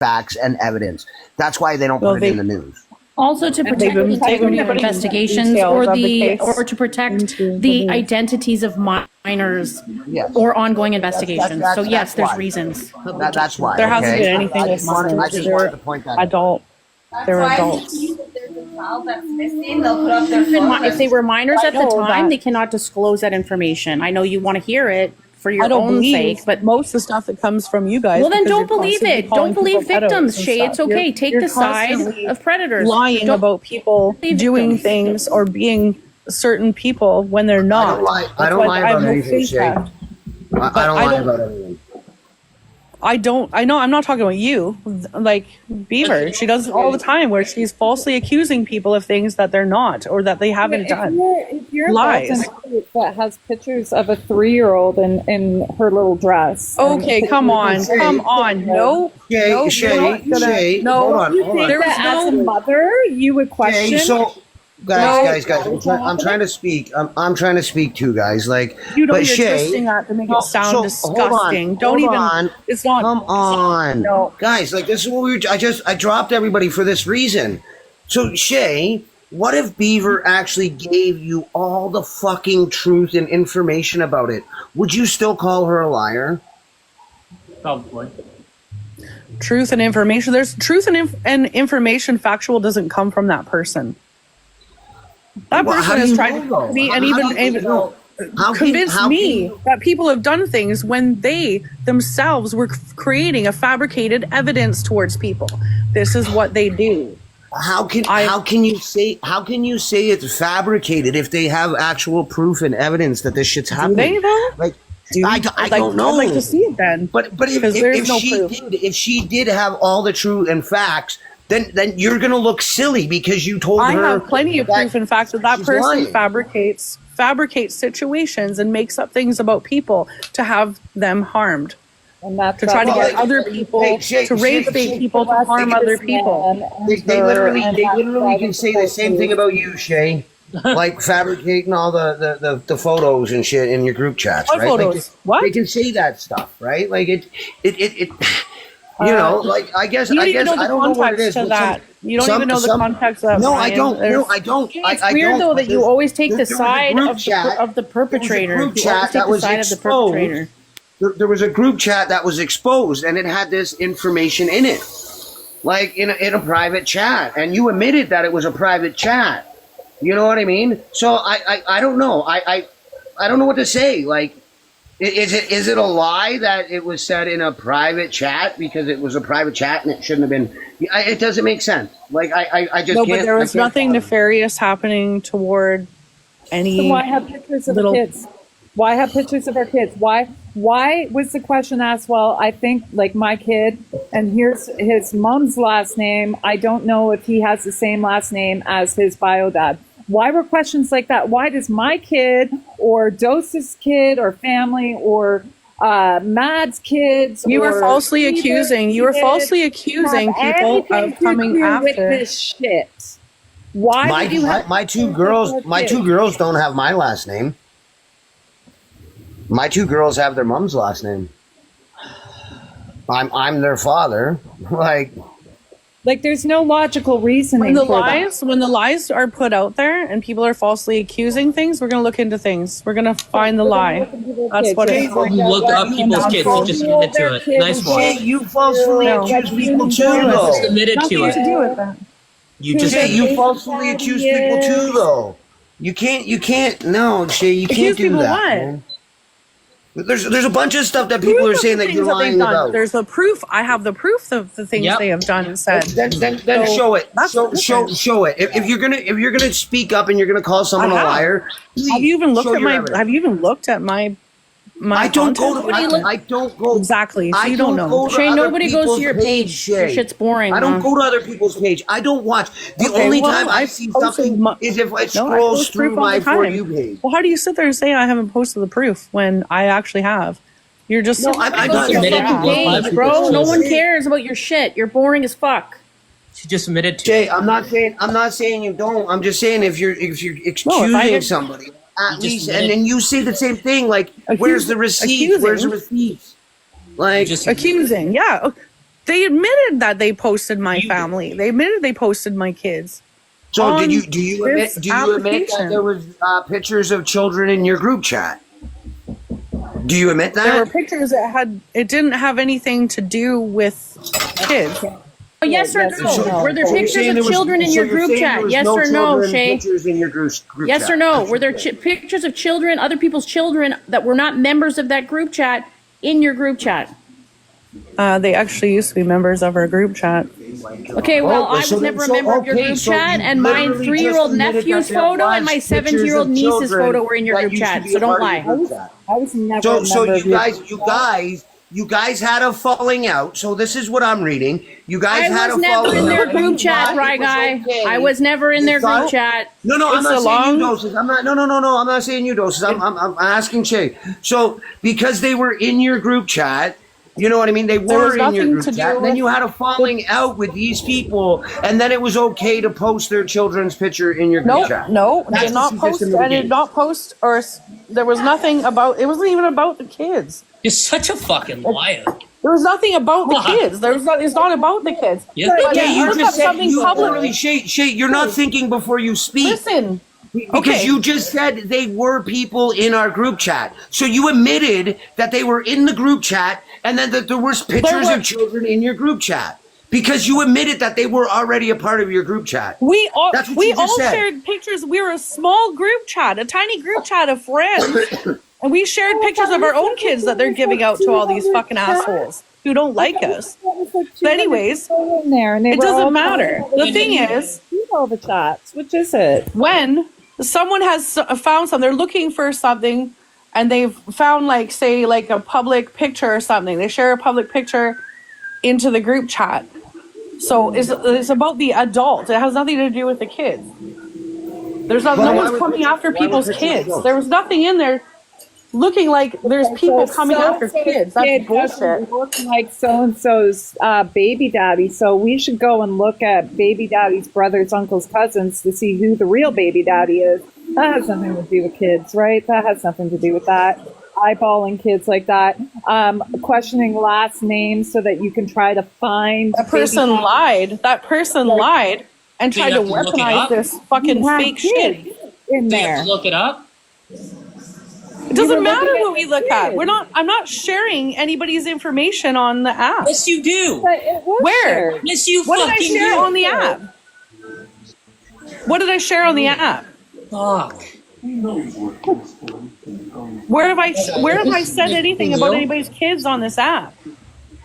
facts and evidence. That's why they don't put it in the news. Also to protect the integrity of investigations or to protect the identities of minors or ongoing investigations. So yes, there's reasons. That's why. There hasn't been anything with minors. They're adults. They're adults. If they were minors at the time, they cannot disclose that information. I know you want to hear it for your own sake, but most of the stuff that comes from you guys. Well, then don't believe it. Don't believe victims, Shay. It's okay. Take the side of predators. Lying about people doing things or being certain people when they're not. I don't lie about anything, Shay. I don't lie about anything. I know I'm not talking about you, like Beaver. She does it all the time where she's falsely accusing people of things that they're not or that they haven't done. If you're lies. That has pictures of a 3-year-old in her little dress. Okay, come on. No. Shay, hold on. As a mother, you would question. Guys, I'm trying to speak. I'm trying to speak too, guys. Like, you know, but you're twisting that to make it sound disgusting. Don't even. It's not. Come on, no. Guys. Like, this is what we were. I dropped everybody for this reason. So, Shay, what if Beaver actually gave you all the fucking truth and information about it? Would you still call her a liar? Probably. Truth and information. There's truth and information. Factual doesn't come from that person. That person is trying to convince me and even convince me that people have done things when they themselves were creating a fabricated evidence towards people. This is what they do. How can you say it's fabricated if they have actual proof and evidence that this shit's happening? Do they though? Like, I don't know. I'd like to see it then. But if she did have all the truth and facts, then you're going to look silly because you told her. I have plenty of proof and facts that person lying. fabricates situations and makes up things about people to have them harmed. And that's to try to get other people, to raise people to harm other people. They literally can say the same thing about you, Shay. Like fabricating all the photos and shit in your group chats, what right? Photos? Like what? They can say that stuff, right? Like it you know, like I guess I don't know what it is. You don't even know the context of that. No, I don't. No, I don't. It's weird though that you always take the side of the perpetrator. Group chat that was exposed. There was a group chat that was exposed, and it had this information in it, like in a private chat, and you admitted that it was a private chat. You know what I mean? So I don't know. I don't know what to say. Like. Is it a lie that it was said in a private chat because it was a private chat and it shouldn't have been? It doesn't make sense. Like I just no, can't. But there was nothing nefarious happening toward any. So why have pictures of the kids? Why have pictures of our kids? Why was the question asked? Well, I think like my kid, and here's his mom's last name. I don't know if he has the same last name as his bio dad. Why were questions like that? Why does my kid or Dose's kid or family or Mad's kids? You were falsely accusing. You were falsely accusing people of coming after with this shit. Why? My two girls don't have my last name. My two girls have their mom's last name. I'm their father. Like there's no logical reasoning when the for lies that. When the lies are put out there and people are falsely accusing things, we're going to look into things. We're going to find the lie. That's what it is. You look up people's kids. You just admitted to it. Nice one. You falsely accuse people too, though. You just admitted to it. To do with that. You falsely accuse people too, though. You can't. No, Shay, you can't do that. Man. There's a bunch of stuff that people are saying that you're lying about. There's the proof. I have the proof of the things they have done and said. Then show it. Show it. If you're gonna speak up and you're gonna call someone a liar, have you even looked at my I don't go exactly. So you don't know. Shay, nobody goes to your page. Your shit's boring. I don't go to other people's page. I don't watch. The only time I see something is if it scrolls through my For You page. Well, how do you sit there and say I haven't posted the proof when I actually have? You're just I don't submitted to page, bro. No one cares about your shit. You're boring as fuck. She just admitted to. Jay, I'm not saying you don't. I'm just saying if you're excusing somebody. At least, and then you say the same thing. Like, where's the receipt? Where's the receipt? Like accusing, yeah. They admitted that they posted my family. They admitted they posted my kids. So do you admit that there was pictures of children in your group chat? Do you admit that? There were pictures that it didn't have anything to do with kids. Oh, yes or no? Were there pictures of children in your group chat? Yes or no, Shay? Pictures in your group Yes chat. or no? Were there pictures of children, other people's children that were not members of that group chat in your group chat? They actually used to be members of our group chat. Okay, well, I was never a member of your group chat, and my 3-year-old nephew's photo and my 7-year-old niece's photo were in your group chat, so don't lie. I was never a member of you guys had a falling out. So this is what I'm reading. You guys had a falling out. I was never in their group chat, Bry Guy. I was never in their group chat. No, I'm not saying you doses. I'm not. No. I'm not saying you doses. I'm asking Shay. So because they were in your group chat. You know what I mean? They were in your group chat, and then you had a falling out with these people, and then it was okay to post their children's picture in your group chat. No, I did not post. I did not post, or there was nothing about. It wasn't even about the kids. You're such a fucking liar. There was nothing about the kids. It's not about the kids. Yeah. Okay, you just said you literally, Shay, you're not thinking before you speak. Listen. Because you just said they were people in our group chat. So you admitted that they were in the group chat and then that there was pictures of children in your group chat. Because you admitted that they were already a part of your group chat. We all shared pictures. We were a small group chat, a tiny group chat of friends. And we shared pictures of our own kids that they're giving out to all these fucking assholes who don't like us. But anyways, it doesn't matter. The thing is, all the chats. Which is it? When someone has found something, they're looking for something, and they've found, like, say, like a public picture or something. They share a public picture into the group chat. So it's about the adult. It has nothing to do with the kids. There's no one's coming after people's kids. There was nothing in there looking like there's people coming after kids. That's bullshit. Looking like so-and-so's baby daddy. So we should go and look at baby daddy's brothers, uncles, cousins to see who the real baby daddy is. That has nothing to do with kids, right? That has nothing to do with that. Eyeballing kids like that. Questioning last names so that you can try to find... That person lied. That person lied and tried to weaponize this fucking fake shit in Do you there. have to look it up? It doesn't matter what we look at. I'm not sharing anybody's information on the app. Yes, you do. Where? Yes, you What did I fucking share do. on the app? What did I share on the app? Fuck. Where have I said anything about anybody's kids on this app?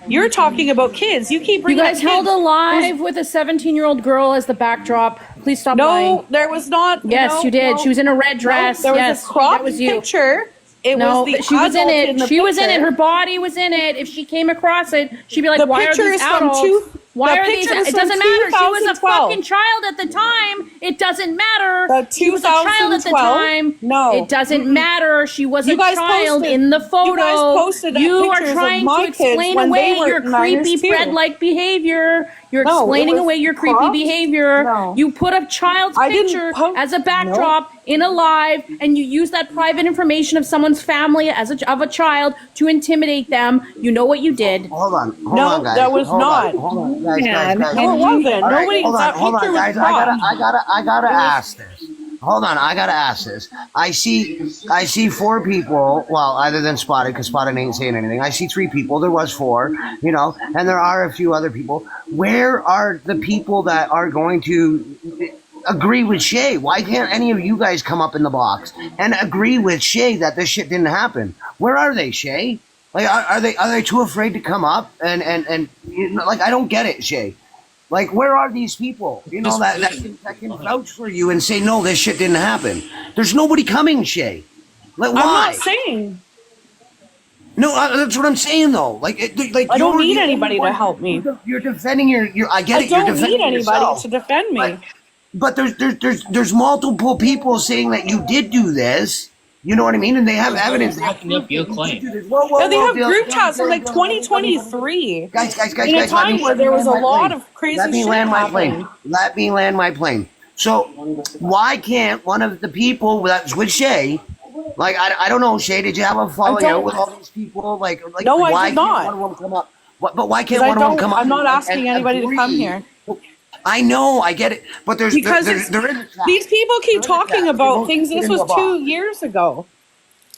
You're talking about kids. You keep You bringing guys up kids. held a live with a 17-year-old girl as the backdrop. Please stop lying. No, there was not. Yes, no, you did. no. She was in a red dress. There was yes, a cropped that was you. picture. It No, was the she was in adult it. the She was in it. picture. Her body was in it. If she came across it, she'd be like, The "Why are picture these is from adults? Why the are these?" picture is It from doesn't matter. She was a 2012. fucking child at the time. It doesn't matter. She was a 2012? child at the time. No. It doesn't matter. She was You a guys child posted- in the photo. you guys posted You are pictures of trying my to kids explain when away they were your minors creepy too. Fred-like behavior. You're No, it explaining was away your creepy cropped. behavior. No. You put a child's I didn't picture post- as a backdrop in a live, and you use that private information of someone's family of a child to intimidate them. You know what you did. Hold on, guys. that was Hold not. On, hold on, guys. No, it wasn't. All right, Nobody. hold on, That picture was guys. cropped. I gotta ask this. Hold on, I gotta ask this. I see 4 people. Well, other than Spotted, because Spotted ain't saying anything. I see 3 people. There was 4, and there are a few other people. Where are the people that are going to agree with Shay? Why can't any of you guys come up in the box and agree with Shay that this shit didn't happen? Where are they, Shay? Like, are they too afraid to come up? And like, I don't get it, Shay. Like, where are these people? That can vouch for you and say, no, this shit didn't happen. There's nobody coming, Shay. Like, why? I'm not saying. No, that's what I'm saying, though. Like I don't need anybody to help me. You're defending your. I get it. I You're don't defending need anybody yourself. to defend me. But there's multiple people saying that you did do this. You know what I mean? And they have evidence. Backing up your claim. Yeah, they have group chats from like 2023. Guys, In a time where there was a lot of crazy Let me shit land my happening. plane. Let me land my plane. So why can't one of the people that's with Shay, like I don't know, Shay, did you have a falling out with all these people? Like No, I why did can't not. one of them come up? But why can't I one of them don't. come up? I'm not asking anybody to come agree? here. I know, I get it, but there's Because these people keep talking about things. This was 2 years ago.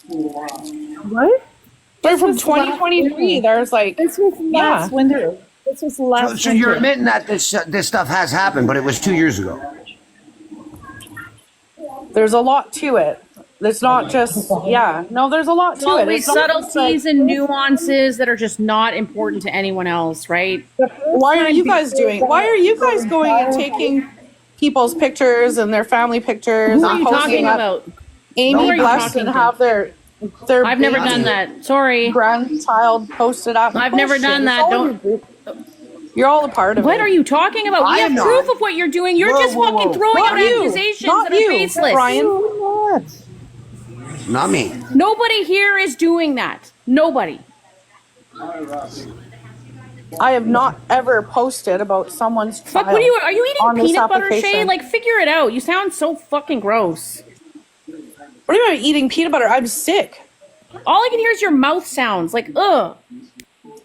What? They're from 2023. There's like, This was last winter. This was last So you're admitting that this stuff has happened, but it was 2 years ago. There's a lot to it. It's not just, no, there's a lot to it. Always It's not just subtleties and nuances that are just not important to anyone else, right? why are you guys doing? Why are you guys going and taking people's pictures and their family pictures? Who are and you posting talking up about? Amy Who are you Blessed talking and to? have their I've never done that. Sorry. grandchild posted up. I've never done that. Don't. You're all a part of it. What are you talking about? We have proof of what you're doing. You're just fucking throwing out accusations that are baseless. Brian. Not me. Nobody here is doing that. Nobody. I have not ever posted about someone's child. Fuck, are you on eating this peanut butter, Shay? application. Like, figure it out. You sound so fucking gross. What do you mean eating peanut butter? I'm sick. All I can hear is your mouth sounds. Like, ugh.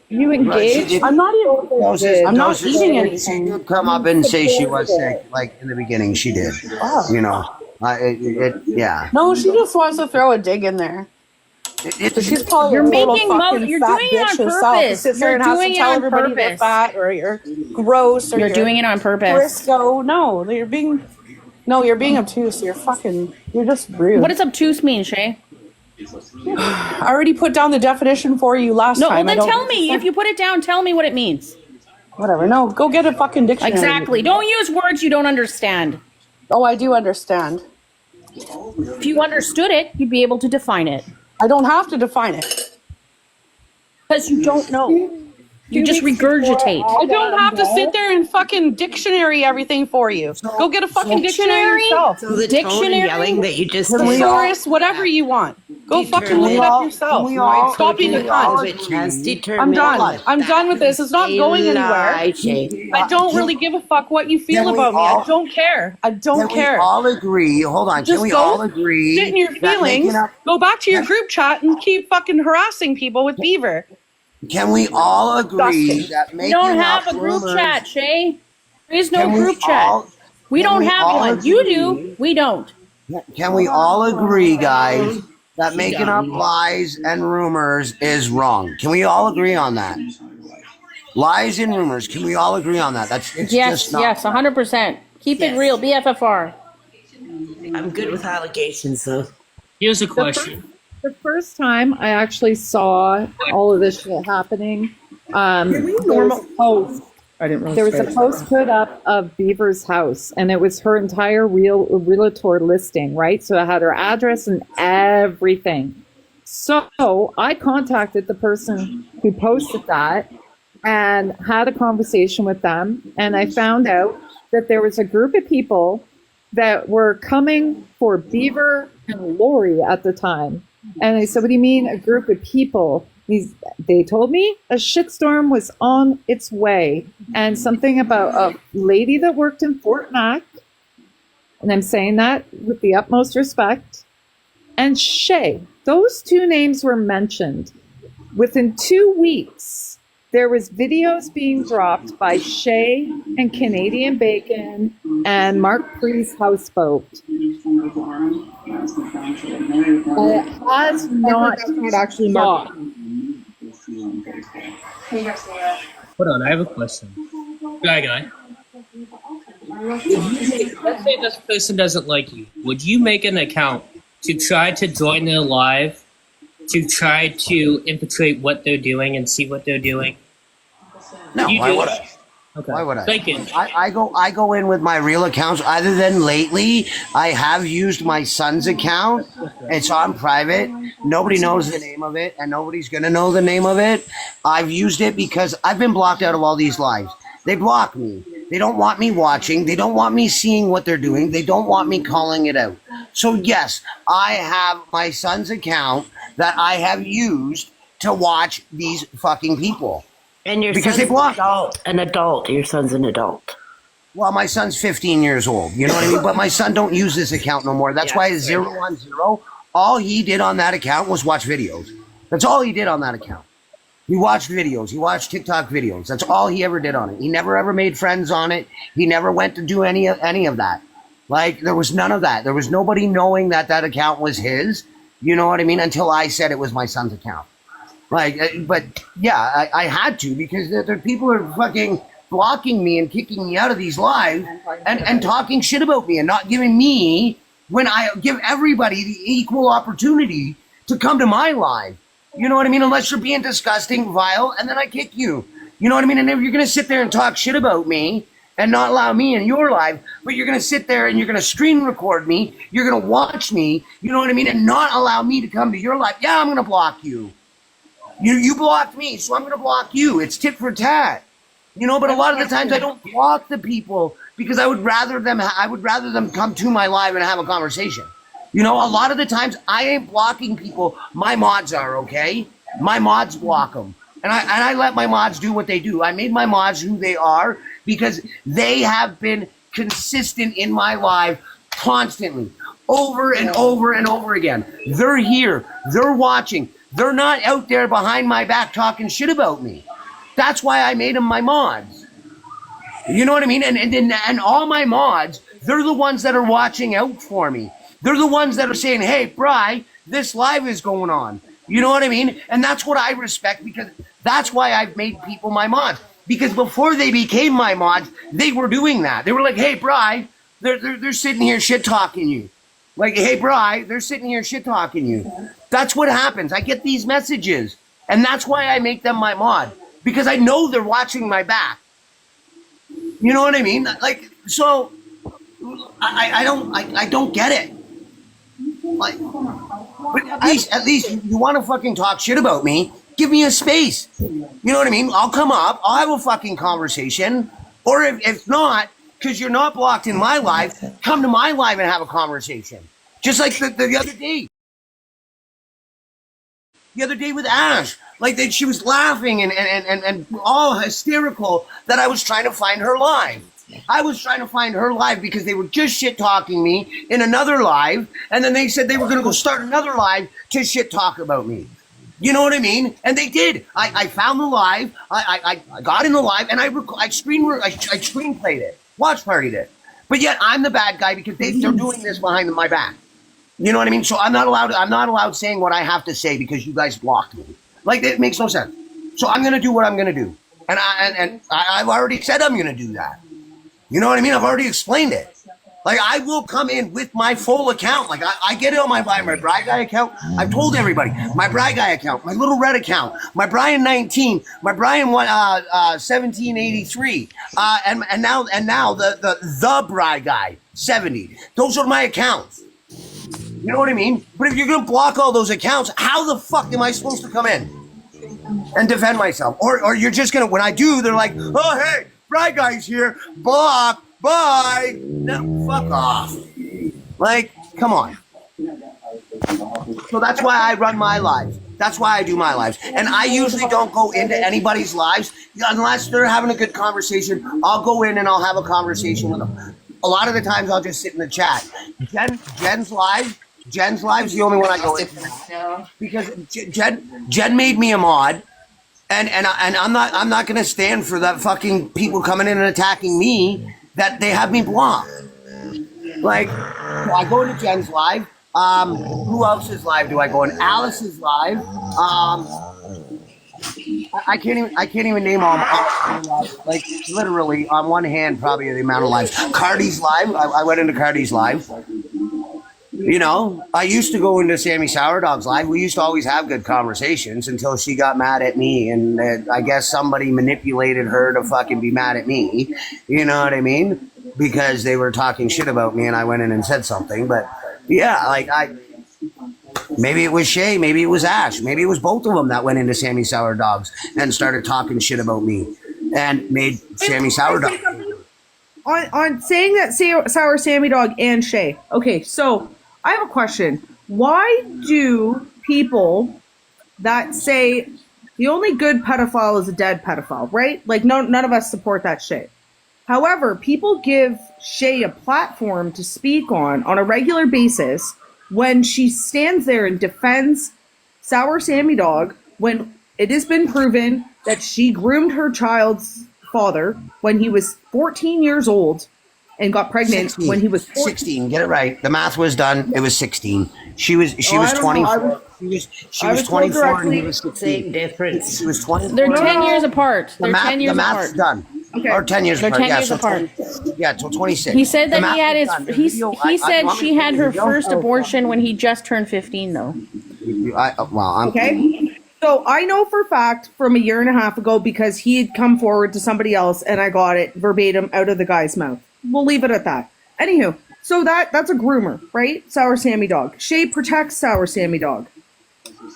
You engaged? I'm not even. I'm not eating anything. She did come up and say she was sick, like in the beginning. She did. You know, yeah. No, she just wants to throw a dig in there. She's probably You're a total making fucking you're fat doing it on bitch herself. purpose. Sits there You're and has doing to it tell on everybody you're purpose. fat or you're gross or You're doing it on purpose. Briscoe. No, you're being obtuse. You're just rude. What does obtuse mean, Shay? I already put down the definition for you last No, time. well then tell me. If you put it down, tell me what it means. Whatever. No, go get a fucking dictionary. Exactly. Don't use words you don't understand. Oh, I do understand. If you understood it, you'd be able to define it. I don't have to define it. Because you don't know. You just regurgitate. I don't have to sit there and fucking dictionary everything for you. Go get a fucking dictionary yourself. So the tone and yelling that you just did. Thesaurus, whatever you want. Go fucking look it up yourself. Stop being a cunt. Which has I'm determined. done. I'm done with this. It's not going anywhere. I don't really give a fuck what you feel about me. I don't care. I don't care. Can we all agree? Hold on. Just Can we go all agree? sit in your feelings. Go back to your group chat and keep fucking harassing people with Beaver. Can we all agree Disgusting. that We making don't have up a group rumors- chat, Shay. There is no Can we group chat. all- We can don't we have all one. You agree- do. We don't. Can we all agree, guys, that making up lies and rumors is wrong? Can we all agree on that? Lies and rumors. Can we all agree on that? It's Yes, just not. yes, 100%. Keep it Yes. real. BFFR. I'm good with allegations, though. Here's a question. The first time I actually saw all of this shit happening, there was a post put up of Beaver's house, and it was her entire realtor listing, right? So it had her address and everything. So I contacted the person who posted that and had a conversation with them, and I found out that there was a group of people that were coming for Beaver and Lori at the time. And I said, what do you mean a group of people? They told me a shitstorm was on its way, and something about a lady that worked in Fort Mac, and I'm saying that with the utmost respect, and Shay. Those two names were mentioned. Within 2 weeks, there was videos being dropped by Shay and Canadian Bacon and Mark Pre's houseboat. It has not actually stopped. Hold on, I have a question. Guy. Let's say this person doesn't like you. Would you make an account to try to join their live, to try to infiltrate what they're doing and see what they're doing? No, You why do. would I? Okay. Why would I? Thank you. I go in with my real accounts. Other than lately, I have used my son's account. It's on private. Nobody knows the name of it, and nobody's gonna know the name of it. I've used it because I've been blocked out of all these lives. They block me. They don't want me watching. They don't want me seeing what they're doing. They don't want me calling it out. So yes, I have my son's account that I have used to watch these fucking people. And your Because son's they block. an adult. Your son's an adult. Well, my son's 15 years old. You know what I mean? But my son don't use this account no more. That's Yeah, why it's 010. All he did on that account was watch videos. That's all he did on that account. He watched videos. He watched TikTok videos. That's all he ever did on it. He never ever made friends on it. He never went to do any of that. Like, there was none of that. There was nobody knowing that that account was his. You know what I mean? Until I said it was my son's account. Like, but yeah, I had to, because there people are fucking blocking me and kicking me out of these lives and talking shit about me and not giving me, when I give everybody the equal opportunity to come to my live. You know what I mean? Unless you're being disgusting, vile, and then I kick you. You know what I mean? And if you're going to sit there and talk shit about me and not allow me in your life, but you're going to sit there and you're going to screen record me, you're going to watch me, you know what I mean, and not allow me to come to your life, yeah, I'm going to block you. You blocked me, so I'm going to block you. It's tit for tat. You know, but a lot of the times I don't block the people because I would rather them come to my live and have a conversation. You know, a lot of the times I ain't blocking people. My mods are, okay? My mods block them. And I let my mods do what they do. I made my mods who they are because they have been consistent in my live constantly, over and over and over again. They're here. They're watching. They're not out there behind my back talking shit about me. That's why I made them my mods. You know what I mean? And all my mods, they're the ones that are watching out for me. They're the ones that are saying, hey, Bri, this live is going on. You know what I mean? And that's what I respect, because that's why I've made people my mods. Because before they became my mods, they were doing that. They were like, hey, Bri, they're sitting here shit-talking you. Like, hey, Bri, they're sitting here shit-talking you. That's what happens. I get these messages. And that's why I make them my mod. Because I know they're watching my back. You know what I mean? Like, so I don't get it. Like, but at least you want to fucking talk shit about me, give me a space. You know what I mean? I'll come up, I'll have a fucking conversation. Or if not, because you're not blocked in my life, come to my live and have a conversation. Just like the other day. The other day with Ash. Like, she was laughing and all hysterical that I was trying to find her live. I was trying to find her live because they were just shit talking me in another live, and then they said they were going to go start another live to shit talk about me. You know what I mean? And they did. I found the live. I got in the live, and I screenplayed it, watch partied it. But yet I'm the bad guy because they're doing this behind my back. You know what I mean? So I'm not allowed saying what I have to say because you guys blocked me. Like, it makes no sense. So I'm going to do what I'm going to do, and I've already said I'm going to do that. You know what I mean? I've already explained it. Like, I will come in with my full account. Like, I get it on my Bri Guy account. I've told everybody. My Bri Guy account, my Little Red account, my Brian 19, my Brian 1783, and now the Bri Guy 70. Those are my accounts. You know what I mean? But if you're going to block all those accounts, how the fuck am I supposed to come in and defend myself? Or you're just going to, when I do, they're like, oh, hey, Bri Guy's here, block, bye. No, fuck off. Like, come on. So that's why I run my lives. That's why I do my lives. And I usually don't go into anybody's lives unless they're having a good conversation. I'll go in and I'll have a conversation with them. A lot of the times I'll just sit in the chat. Jen's live is the only one I go into because Jen made me a mod. And I'm not going to stand for that fucking people coming in and attacking me that they have me blocked. Like, so I go into Jen's live. Who else's live do I go in? Alice's live. I can't even name all like literally on one hand probably the amount of lives. Cardi's live. I went into Cardi's live. You know, I used to go into Sammy Sourdog's live. We used to always have good conversations until she got mad at me. And I guess somebody manipulated her to fucking be mad at me. You know what I mean? Because they were talking shit about me and I went in and said something. But yeah, like maybe it was Shay, maybe it was Ash, maybe it was both of them that went into Sammy Sourdog's and started talking shit about me and made Sammy Sourdog. On saying that Sour Sammy Dog and Shay. Okay, so I have a question. Why do people that say the only good pedophile is a dead pedophile, right? Like, none of us support that shit. However, people give Shay a platform to speak on a regular basis when she stands there and defends Sour Sammy Dog when it has been proven that she groomed her child's father when he was 14 years old and got pregnant 16. when he was 14. 16. Get it right. The math was done. It was 16. She was 24. She was 24 and he was 16. Same difference. She was 24. They're 10 years apart. They're 10 years the math's apart. done. Okay. Or 10 years They're apart. 10 Yeah, years so apart. Yeah, till 26. He said The that math he had is his. done. The He video- he said want me she to had play the her video? first abortion when he just turned 15, though. Okay. So I know for a fact from a year and a half ago because he had come forward to somebody else and I got it verbatim out of the guy's mouth. We'll leave it at that. Anywho, so that's a groomer, right? Sour Sammy Dog. Shay protects Sour Sammy Dog.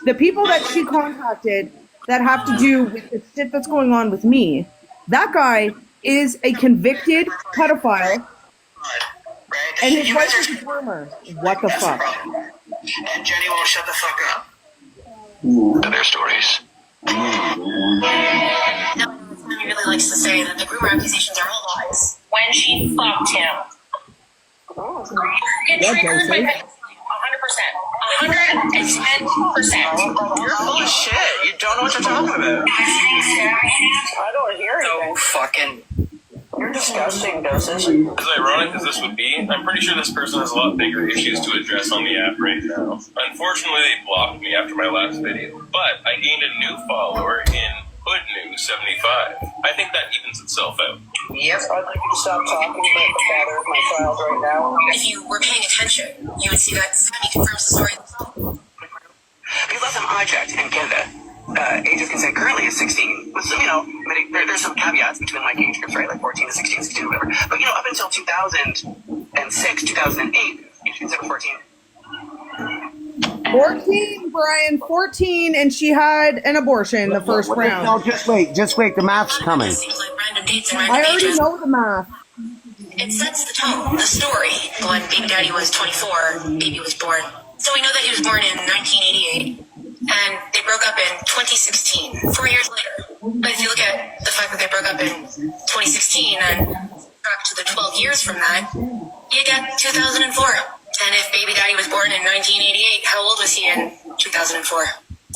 The people that she contacted that have to do with the shit that's going on with me, that guy is a convicted pedophile and his wife is a groomer. What the fuck? And Jenny won't shut the fuck up. To their stories. Sammy really likes to say that the groomer accusations are all lies. When she fucked him. It triggered my 100%. 110%. You're full of shit. You don't know what you're talking about. I don't hear So fucking. You're disgusting, doses. As ironic as this would be, I'm pretty sure this person has a lot bigger issues to address on the app right now. Unfortunately, they blocked me after my last video, but I gained a new follower in HoodNew75. I think that evens itself out. Yep. I'd like you to stop talking about the father of my child right now. If you were paying attention, you would see that Sammy confirms the story himself. We left them unchecked in Canada. Age of consent currently is 16. With some, there's some caveats between like age groups, right? Like 14 to 16, 16, whatever. But, up until 2006, 2008, age of consent was 14. 14, Brian, 14, and she had an abortion the first round. No, just wait. The math's coming. It seems like random dates and random I already ages. know the math. It sets the tone, the story. When Baby Daddy was 24, Baby was born. So we know that he was born in 1988. And they broke up in 2016, 4 years later. But if you look at the fact that they broke up in 2016 and back to the 12 years from that, you get 2004. And if Baby Daddy was born in 1988, how old was he in 2004?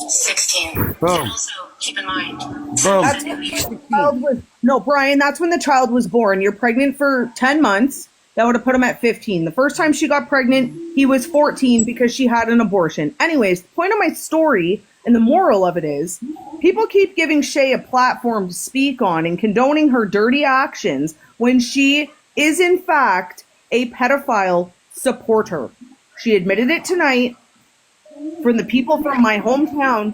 16. Boom. And also, keep in mind, That's when the child was, no, Brian, that's when the child was born. You're pregnant for 10 months. That would have put him at 15. The first time she got pregnant, he was 14 because she had an abortion. Anyways, the point of my story and the moral of it is people keep giving Shay a platform to speak on and condoning her dirty actions when she is in fact a pedophile supporter. She admitted it tonight from the people from my hometown,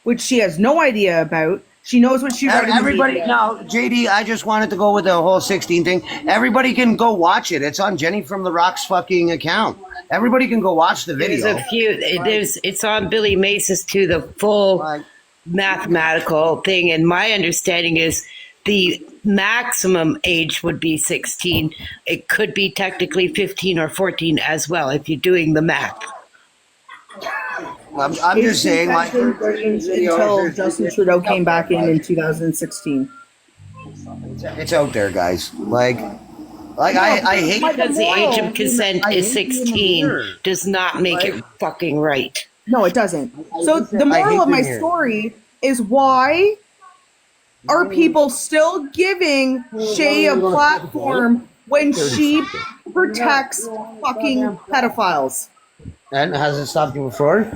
which she has no idea about. She knows what she read. Everybody, no, JD, I just wanted to go with the whole 16 thing. Everybody can go watch it. It's on Jenny from the Rock's fucking account. Everybody can go watch the video. There's a few. It's on Billy Mace's too. The full mathematical thing, and my understanding is the maximum age would be 16. It could be technically 15 or 14 as well if you're doing the math. I'm just saying, like, until Justin Trudeau came back in 2016. It's out there, guys. Like I hate Because the age of consent is 16 does not make it fucking right. No, it doesn't. So the moral of my story is why are people still giving Shay a platform when she protects fucking pedophiles? And has it stopped you before?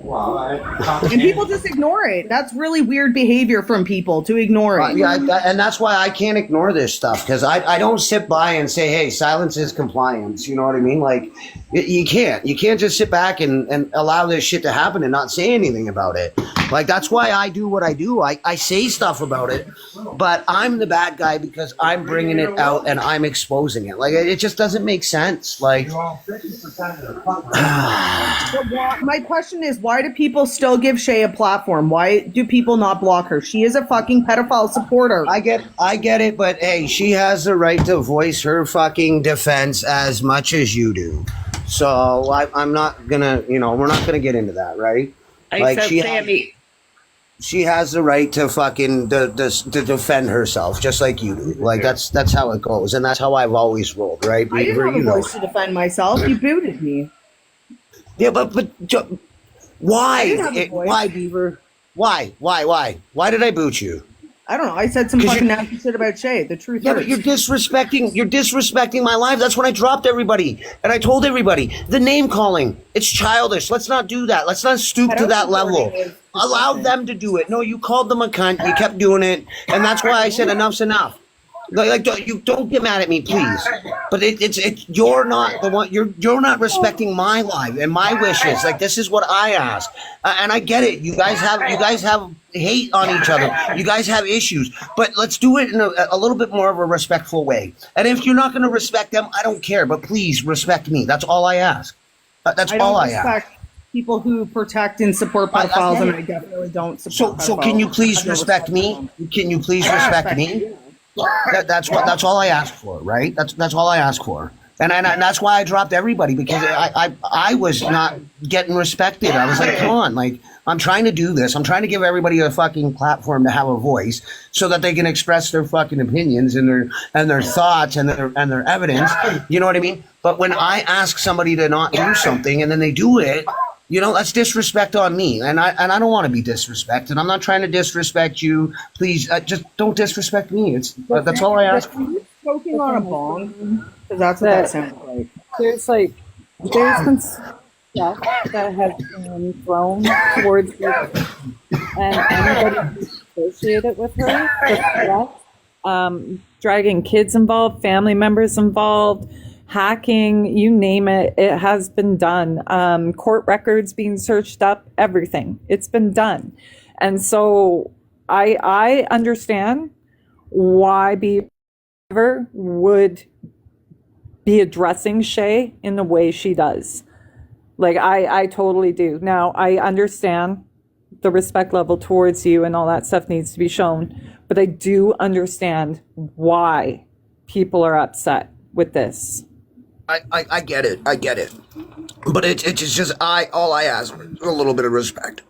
And people just ignore it. That's really weird behavior from people to ignore it. And that's why I can't ignore this stuff, because I don't sit by and say, hey, silence is compliance. You know what I mean? Like, you can't just sit back and allow this shit to happen and not say anything about it. Like, that's why I do what I do. I say stuff about it, but I'm the bad guy because I'm bringing it out and I'm exposing it. Like, it just doesn't make sense. Like, my question is, why do people still give Shay a platform? Why do people not block her? She is a fucking pedophile supporter. I get it, but hey, she has the right to voice her fucking defense as much as you do. So I'm not gonna, we're not gonna get into that, right? Like she has the right to fucking to defend herself, just like you do. Like that's how it goes, and that's how I've always rolled, right? I didn't have a voice to defend myself. You booted me. Yeah, but why? Why, Beaver? Why? Why did I boot you? I don't know. I said some fucking nasty shit about Shay. The truth Yeah, hurts. but you're disrespecting my life. That's when I dropped everybody. And I told everybody, the name calling, it's childish. Let's not do that. Let's not stoop to that level. Allow them to do it. No, you called them a cunt. You kept doing it. And that's why I said enough's enough. Like don't get mad at me, please. But it's you're not the one. You're not respecting my life and my wishes. Like, this is what I ask, and I get it. You guys have hate on each other. You guys have issues, but let's do it in a little bit more of a respectful way. And if you're not going to respect them, I don't care. But please respect me. That's all I ask. That's all I ask. People who protect and support pedophiles, and I definitely don't support pedophiles. So can you please respect me? Can you please respect me? That's all I ask for, right? That's all I ask for, and that's why I dropped everybody, because I was not getting respected. I was like, come on, like, I'm trying to do this. I'm trying to give everybody a fucking platform to have a voice so that they can express their fucking opinions and their thoughts and their evidence. You know what I mean? But when I ask somebody to not do something and then they do it, you know, that's disrespect on me, and I don't want to be disrespected. I'm not trying to disrespect you. Please, just don't disrespect me. That's all I ask for. Smoking on a bong, because that's what that sounds like. There's some stuff that has been thrown towards her, and anybody who's associated with her, the threat, dragging kids involved, family members involved, hacking, you name it, it has been done. Court records being searched up, everything. It's been done. And so I understand why Beaver would be addressing Shay in the way she does. Like, I totally do. Now, I understand the respect level towards you and all that stuff needs to be shown, but I do understand why people are upset with this. I get it. But it's just all I ask for is a little bit of respect.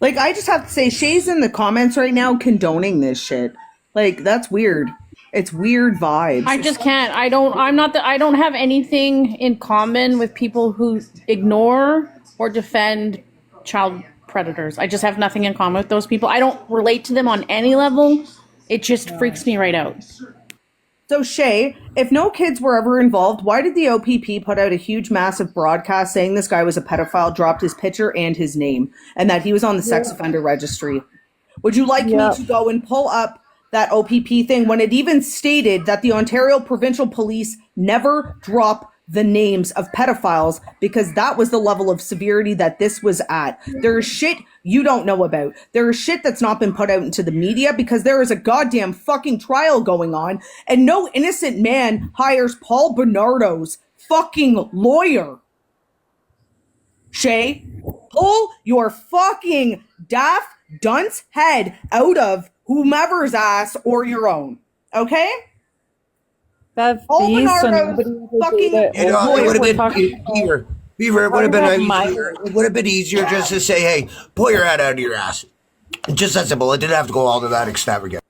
Like, I just have to say, Shay's in the comments right now condoning this shit. Like, that's weird. It's weird vibes. I just can't. I don't have anything in common with people who ignore or defend child predators. I just have nothing in common with those people. I don't relate to them on any level. It just freaks me right out. So, Shay, if no kids were ever involved, why did the OPP put out a huge, massive broadcast saying this guy was a pedophile, dropped his picture and his name, and that he was on the sex offender registry? Would you like me to go and pull up that OPP thing when it even stated that the Ontario Provincial Police never drop the names of pedophiles because that was the level of severity that this was at? There is shit you don't know about. There is shit that's not been put out into the media because there is a goddamn fucking trial going on and no innocent man hires Paul Bernardo's fucking lawyer. Shay, pull your fucking daft dunce head out of whomever's ass or your own. Okay? Bev, Paul Bernardo fucking it would have been Beaver. It would have been easier just to say, "Hey, pull your head out of your ass." Just that simple. It didn't have to go all to that extravagant.